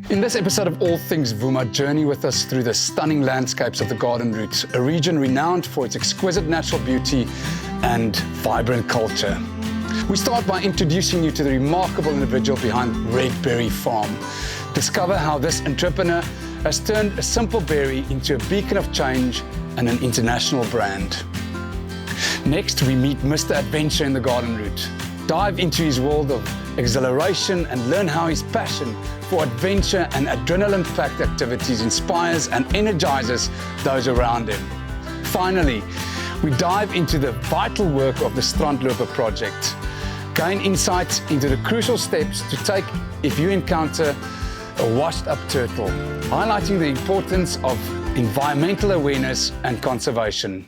In this episode of All Things Vuma, journey with us through the stunning landscapes of the Garden Route, a region renowned for its exquisite natural beauty and vibrant culture. We start by introducing you to the remarkable individual behind RedBerry Farm. Discover how this entrepreneur has turned a simple berry into a beacon of change and an international brand. Next, we meet Mr. Adventure in the Garden Route. Dive into his world of exhilaration and learn how his passion for adventure and adrenaline-packed activities inspires and energizes those around him. Finally, we dive into the vital work of the Strandloper Project. Gain insights into the crucial steps to take if you encounter a washed-up turtle, highlighting the importance of environmental awareness and conservation.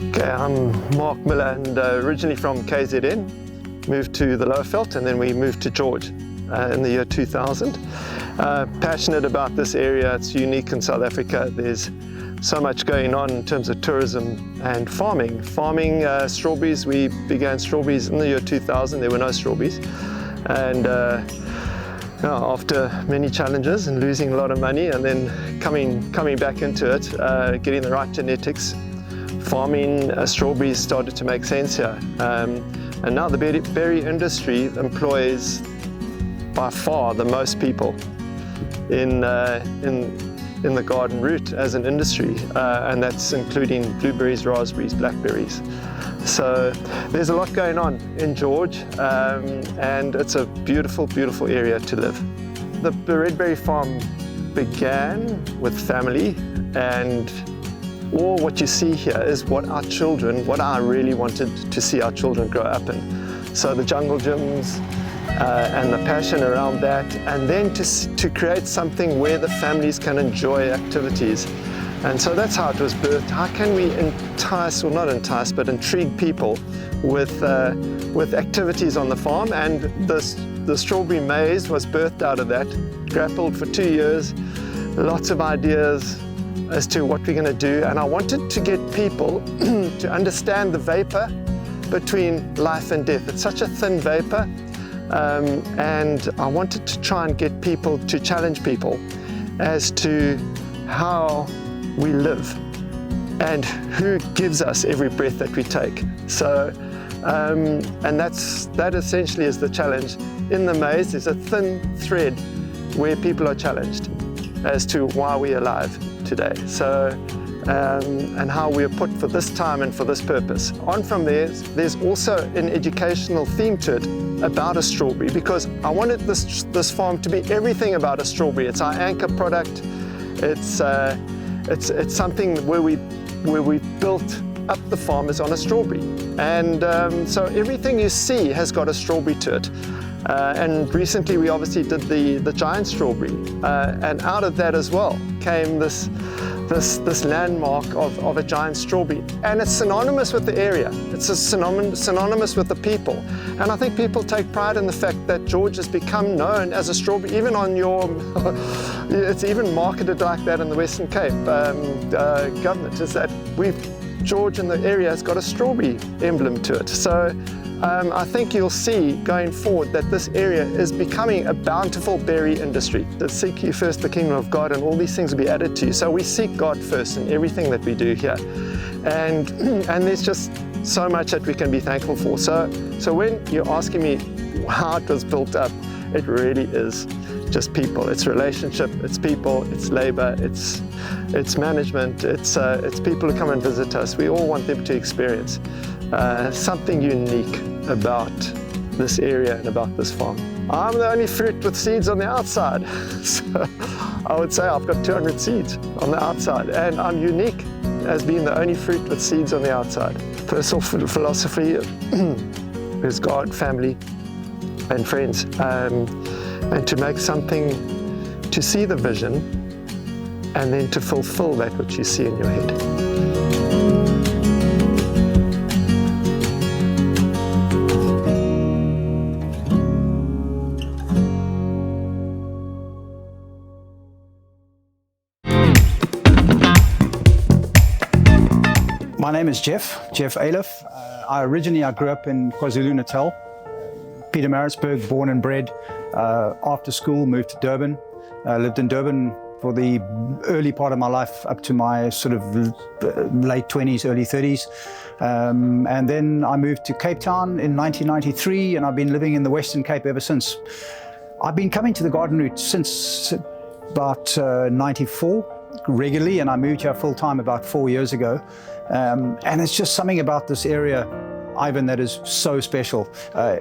Okay, I'm Mark Miller and originally from KZN, moved to the Lower Veld and then we moved to George in the year 2000. Passionate about this area, it's unique in South Africa. There's so much going on in terms of tourism and farming. Strawberries, we began strawberries in the year 2000, there were no strawberries. And after many challenges and losing a lot of money and then coming back into it, getting the right genetics, farming strawberries started to make sense here. And now the berry industry employs by far the most people in the garden route as an industry, and that's including blueberries, raspberries, blackberries. So there's a lot going on in George, and it's a beautiful, beautiful area to live. The RedBerry Farm began with family, and all what you see here is what I really wanted to see our children grow up in. So the jungle gyms and the passion around that, and then to create something where the families can enjoy activities. And so that's how it was birthed. How can we entice, or not entice, but intrigue people with activities on the farm? And the strawberry maze was birthed out of that. Grappled for 2 years, lots of ideas as to what we're going to do, and I wanted to get people to understand the vapor between life and death. It's such a thin vapor, and I wanted to try and get people to challenge people as to how we live and who gives us every breath that we take. So, and that essentially is the challenge. In the maze, there's a thin thread where people are challenged as to why we're alive today, so and how we are put for this time and for this purpose. On from there's also an educational theme to it about a strawberry, because I wanted this farm to be everything about a strawberry. It's our anchor product. It's something where we built up the farm is on a strawberry, and so everything you see has got a strawberry to it. And recently we obviously did the giant strawberry, and out of that as well came this landmark of a giant strawberry, and it's synonymous with the area. It's synonymous with the people, and I think people take pride in the fact that George has become known as a strawberry. Even on your, it's even marketed like that in the Western Cape government. Is that George in the area has got a strawberry emblem to it. So I think you'll see going forward that this area is becoming a bountiful berry industry. To seek ye first the kingdom of God, and all these things will be added to you. So we seek God first in everything that we do here. And there's just so much that we can be thankful for. So when you're asking me how it was built up, it really is just people. It's relationship, it's people, it's labor, it's management, it's people who come and visit us. We all want them to experience something unique about this area and about this farm. I'm the only fruit with seeds on the outside. So I would say I've got 200 seeds on the outside, and I'm unique as being the only fruit with seeds on the outside. Personal philosophy is God, family, and friends, and to make something, to see the vision, and then to fulfill that which you see in your head. My name is Jeff Ayliffe. I grew up in KwaZulu-Natal, Pietermaritzburg, born and bred. After school, moved to Durban. Lived in Durban for the early part of my life up to my sort of late 20s, early 30s. And then I moved to Cape Town in 1993, and I've been living in the Western Cape ever since. I've been coming to the garden route since about 94 regularly, and I moved here full time about 4 years ago. And it's just something about this area, Ivan, that is so special.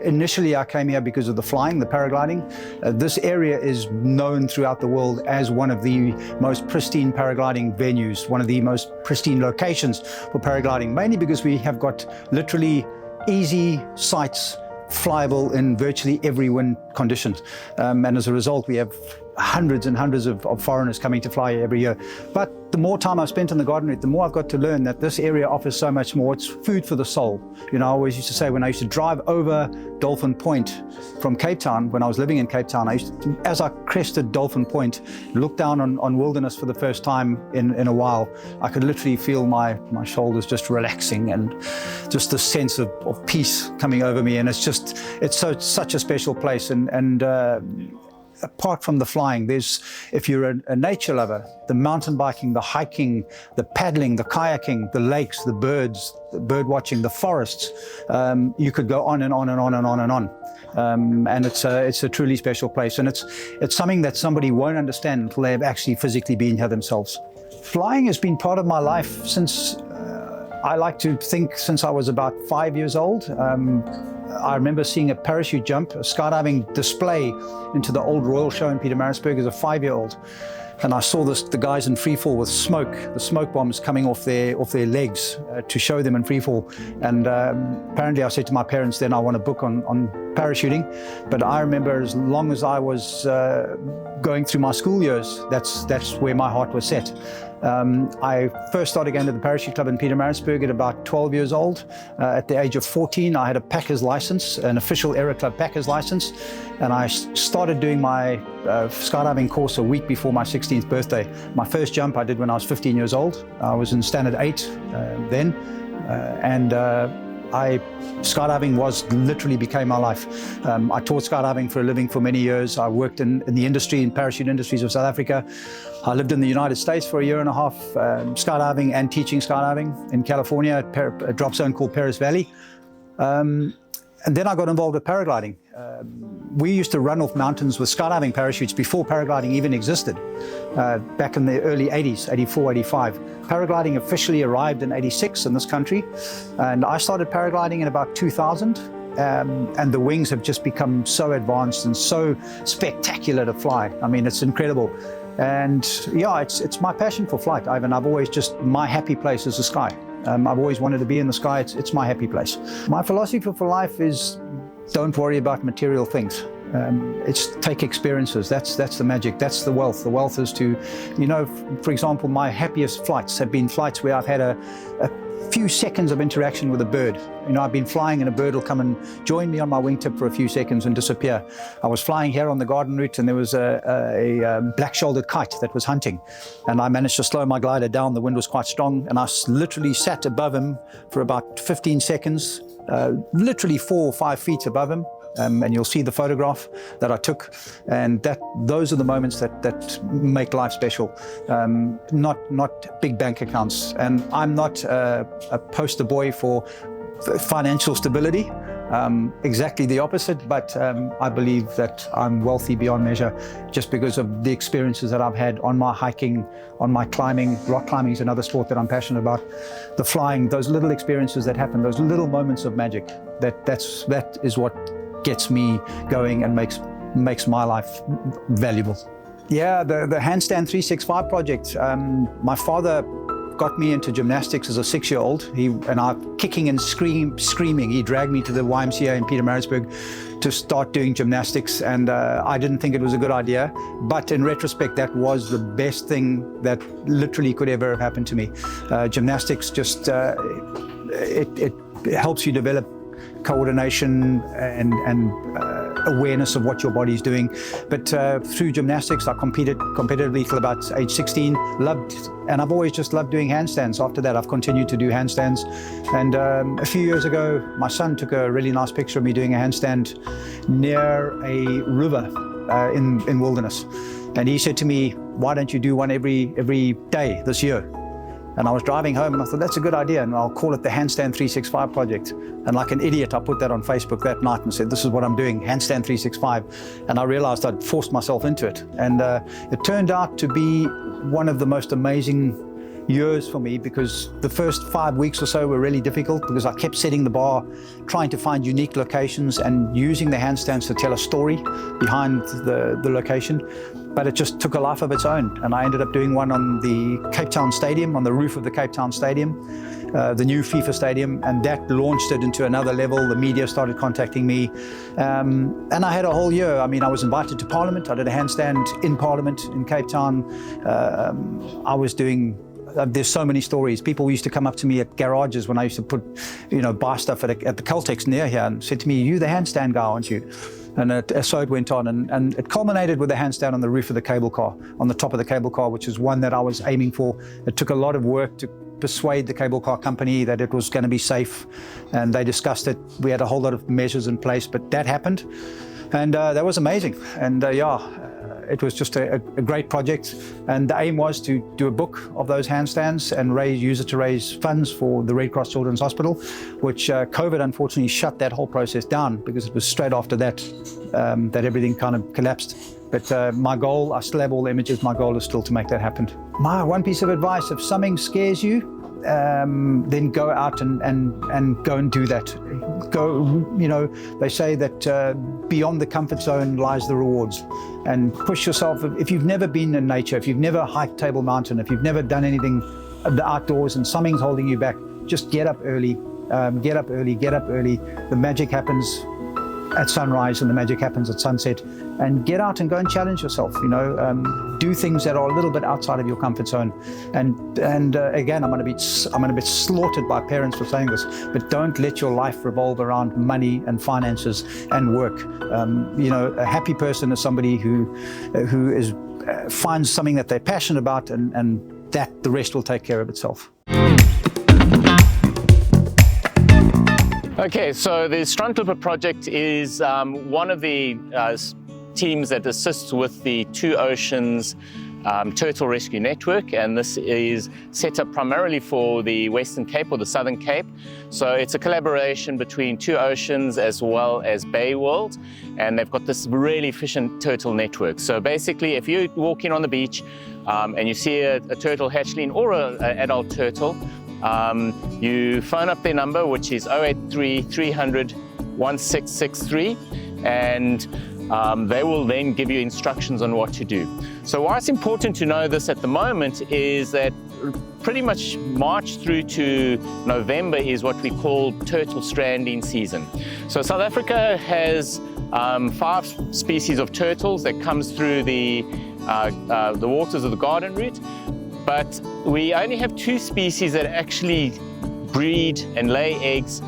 Initially, I came here because of the flying, the paragliding. This area is known throughout the world as one of the most pristine paragliding venues, one of the most pristine locations for paragliding, mainly because we have got literally easy sites flyable in virtually every wind condition. And as a result, we have hundreds and hundreds of foreigners coming to fly every year. But the more time I've spent on the garden route, the more I've got to learn that this area offers so much more. It's food for the soul. You know, I always used to say when I used to drive over Dolphin Point from Cape Town, when I was living in Cape Town, I used to, as I crested Dolphin Point, look down on wilderness for the first time in a while, I could literally feel my shoulders just relaxing and just the sense of peace coming over me. And it's such a special place. And apart from the flying, if you're a nature lover, the mountain biking, the hiking, the paddling, the kayaking, the lakes, the birds, the bird watching, the forests, you could go on and on and on and on and on. And it's a truly special place, and it's something that somebody won't understand until they've actually physically been here themselves. Flying has been part of my life since, I like to think, since I was about 5 years old. I remember seeing a parachute jump, a skydiving display into the old Royal Show in Pietermaritzburg as a 5-year-old. And I saw the guys in free fall with smoke, the smoke bombs coming off their legs to show them in free fall. And apparently I said to my parents then, I want a book on parachuting. But I remember as long as I was going through my school years, that's where my heart was set. I first started going to the parachute club in Pietermaritzburg at about 12 years old. At the age of 14, I had a packer's license, an official Aero Club packer's license, and I started doing my skydiving course a week before my 16th birthday. My first jump I did when I was 15 years old. I was in standard 8 then, and skydiving literally became my life. I taught skydiving for a living for many years. I worked in the industry, in parachute industries of South Africa. I lived in the United States for 1.5 years, skydiving and teaching skydiving in California at a drop zone called Paris Valley. And then I got involved with paragliding. We used to run off mountains with skydiving parachutes before paragliding even existed, back in the early 80s, 84, 85. Paragliding officially arrived in 86 in this country, and I started paragliding in about 2000, and the wings have just become so advanced and so spectacular to fly. I mean, it's incredible. And yeah, it's my passion for flight, Ivan. My happy place is the sky. I've always wanted to be in the sky. It's my happy place. My philosophy for life is don't worry about material things. It's take experiences. That's the magic. That's the wealth. The wealth is to, for example, my happiest flights have been flights where I've had a few seconds of interaction with a bird. I've been flying and a bird will come and join me on my wingtip for a few seconds and disappear. I was flying here on the garden route and there was a black-shouldered kite that was hunting, and I managed to slow my glider down. The wind was quite strong and I literally sat above him for about 15 seconds, literally 4 or 5 feet above him. And you'll see the photograph that I took, and those are the moments that make life special, not big bank accounts. And I'm not a poster boy for financial stability, exactly the opposite, but I believe that I'm wealthy beyond measure just because of the experiences that I've had on my hiking, on my climbing. Rock climbing is another sport that I'm passionate about. The flying, those little experiences that happen, those little moments of magic, that is what gets me going and makes my life valuable. Yeah, the Handstand 365 project. My father got me into gymnastics as a 6-year-old. And I, kicking and screaming, he dragged me to the YMCA in Pietermaritzburg to start doing gymnastics. And I didn't think it was a good idea. But in retrospect, that was the best thing that literally could ever have happened to me. Gymnastics just, it helps you develop coordination and awareness of what your body's doing. But through gymnastics, I competed competitively till about age 16. And I've always just loved doing handstands. After that, I've continued to do handstands. And a few years ago, my son took a really nice picture of me doing a handstand near a river in wilderness. And he said to me, "Why don't you do one every day this year?" And I was driving home and I thought, that's a good idea, and I'll call it the Handstand 365 Project. And like an idiot, I put that on Facebook that night and said, this is what I'm doing, Handstand 365. And I realized I'd forced myself into it. And it turned out to be one of the most amazing years for me, because the first 5 weeks or so were really difficult because I kept setting the bar, trying to find unique locations and using the handstands to tell a story behind the location. But it just took a life of its own. And I ended up doing one on the Cape Town Stadium, on the roof of the Cape Town Stadium, the new FIFA Stadium, and that launched it into another level. The media started contacting me. And I had a whole year. I mean, I was invited to Parliament. I did a handstand in Parliament in Cape Town. I was doing there's so many stories. People used to come up to me at garages when I used to put, buy stuff at the Caltex near here and said to me, "You the handstand guy, aren't you?" And so it went on, and it culminated with a handstand on the roof of the cable car, on the top of the cable car, which is one that I was aiming for. It took a lot of work to persuade the cable car company that it was going to be safe, and they discussed it. We had a whole lot of measures in place, but that happened, and that was amazing. And it was just a great project, and the aim was to do a book of those handstands and use it to raise funds for the Red Cross Children's Hospital, which COVID unfortunately shut that whole process down because it was straight after that that everything kind of collapsed. But my goal, I still have all the images, my goal is still to make that happen. My one piece of advice, if something scares you, then go out and go and do that. They say that beyond the comfort zone lies the rewards, and push yourself. If you've never been in nature, if you've never hiked Table Mountain, if you've never done anything the outdoors and something's holding you back, just get up early, get up early. The magic happens at sunrise and the magic happens at sunset, and get out and go and challenge yourself. Do things that are a little bit outside of your comfort zone. And again, I'm going to be slaughtered by parents for saying this, but don't let your life revolve around money and finances and work. A happy person is somebody who finds something that they're passionate about, and that the rest will take care of itself. Okay, so the Strandloper Project is one of the teams that assists with the Two Oceans Turtle Rescue Network, and this is set up primarily for the Western Cape or the Southern Cape. So it's a collaboration between Two Oceans as well as Bay World, and they've got this really efficient turtle network. So basically, if you're walking on the beach and you see a turtle hatchling or an adult turtle, you phone up their number, which is 083 300 1663, and they will then give you instructions on what to do. So why it's important to know this at the moment is that pretty much March through to November is what we call turtle stranding season. So South Africa has 5 species of turtles that comes through the waters of the Garden Route. But we only have 2 species that actually breed and lay eggs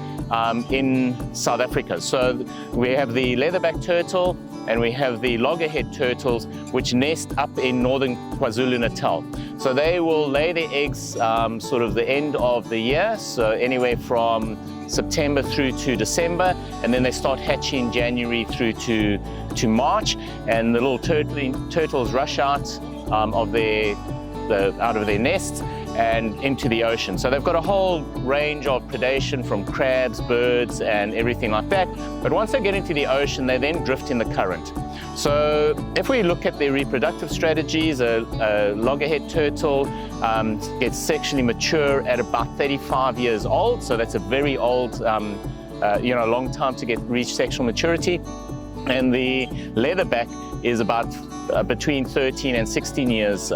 in South Africa. So we have the leatherback turtle and we have the loggerhead turtles, which nest up in northern KwaZulu-Natal. So they will lay their eggs sort of the end of the year, so anywhere from September through to December, and then they start hatching January through to March, and the little turtles rush out of their nests and into the ocean. So they've got a whole range of predation from crabs, birds, and everything like that. But once they get into the ocean, they then drift in the current. So if we look at their reproductive strategies, a loggerhead turtle gets sexually mature at about 35 years old. So that's a very old, long time to reach sexual maturity. And the leatherback is about between 13 and 16 years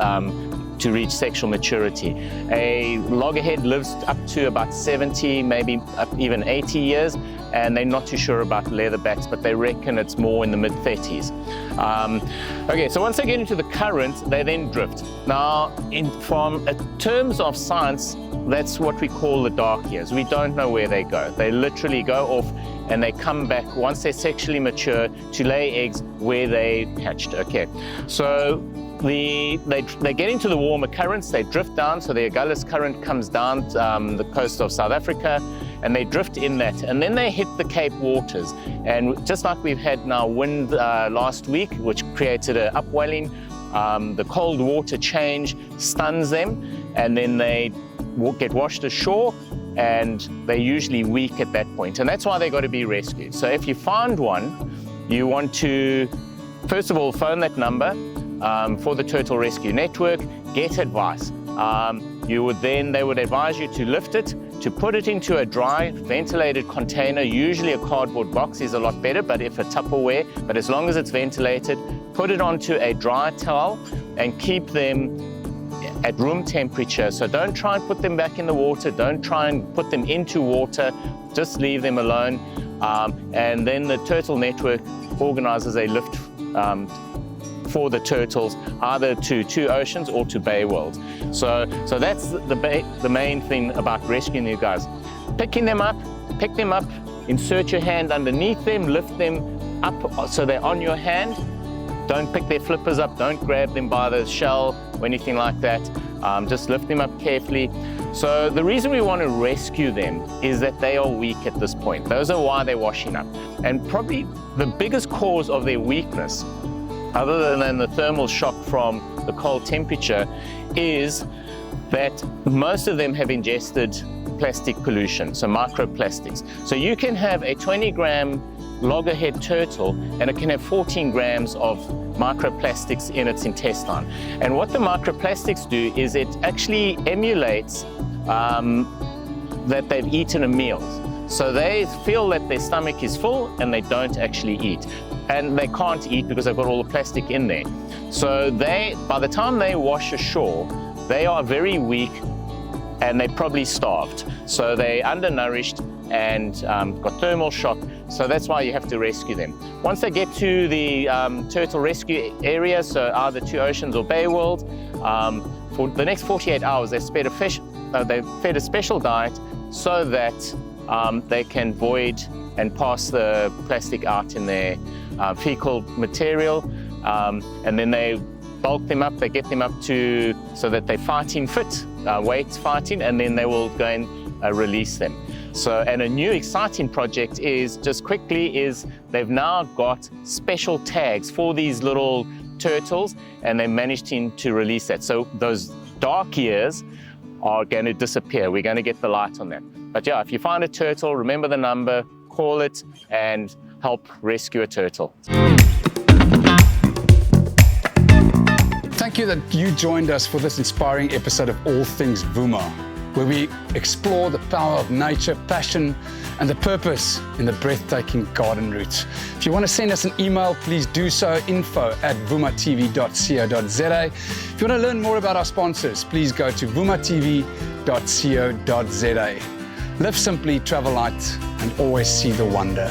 to reach sexual maturity. A loggerhead lives up to about 70, maybe even 80 years, and they're not too sure about leatherbacks, but they reckon it's more in the mid-30s. Okay, so once they get into the current, they then drift. Now, from terms of science, that's what we call the dark years. We don't know where they go. They literally go off and they come back once they're sexually mature to lay eggs where they hatched. Okay, so they get into the warmer currents, they drift down, so the Agulhas current comes down the coast of South Africa, and they drift in that, and then they hit the Cape waters. And just like we've had now wind last week, which created an upwelling, the cold water change stuns them, and then they get washed ashore, and they're usually weak at that point. And that's why they got to be rescued. So if you find one, you want to, first of all, phone that number for the Turtle Rescue Network, get advice. They would advise you to lift it, to put it into a dry, ventilated container. Usually a cardboard box is a lot better, but if a Tupperware, but as long as it's ventilated, put it onto a dry towel and keep them at room temperature. So don't try and put them back in the water, don't try and put them into water, just leave them alone. And then the Turtle Network organizes a lift for the turtles, either to Two Oceans or to Bay World. So that's the main thing about rescuing you guys. Pick them up, insert your hand underneath them, lift them up so they're on your hand. Don't pick their flippers up, don't grab them by the shell or anything like that. Just lift them up carefully. So the reason we want to rescue them is that they are weak at this point. Those are why they're washing up. And probably the biggest cause of their weakness, other than the thermal shock from the cold temperature, is that most of them have ingested plastic pollution, so microplastics. So you can have a 20-gram loggerhead turtle and it can have 14 grams of microplastics in its intestine. And what the microplastics do is it actually emulates that they've eaten a meal. So they feel that their stomach is full and they don't actually eat. And they can't eat because they've got all the plastic in there. So by the time they wash ashore, they are very weak and they're probably starved. So they're undernourished and got thermal shock. So that's why you have to rescue them. Once they get to the turtle rescue area, so either Two Oceans or Bay World, for the next 48 hours, they're fed a special diet so that they can void and pass the plastic out in their fecal material. And then they bulk them up, they get them up to so that they're fighting fit, weight fighting, and then they will go and release them. So, and a new exciting project is, just quickly, is they've now got special tags for these little turtles, and they managed to release that. So those dark ears are going to disappear. We're going to get the light on that. But yeah, if you find a turtle, remember the number, call it, and help rescue a turtle. Thank you that you joined us for this inspiring episode of All Things Vuma, where we explore the power of nature, passion, and the purpose in the breathtaking garden roots. If you want to send us an email, please do so, info@vumatv.co.za. If you want to learn more about our sponsors, please go to vumatv.co.za. Live simply, travel light, and always see the wonder.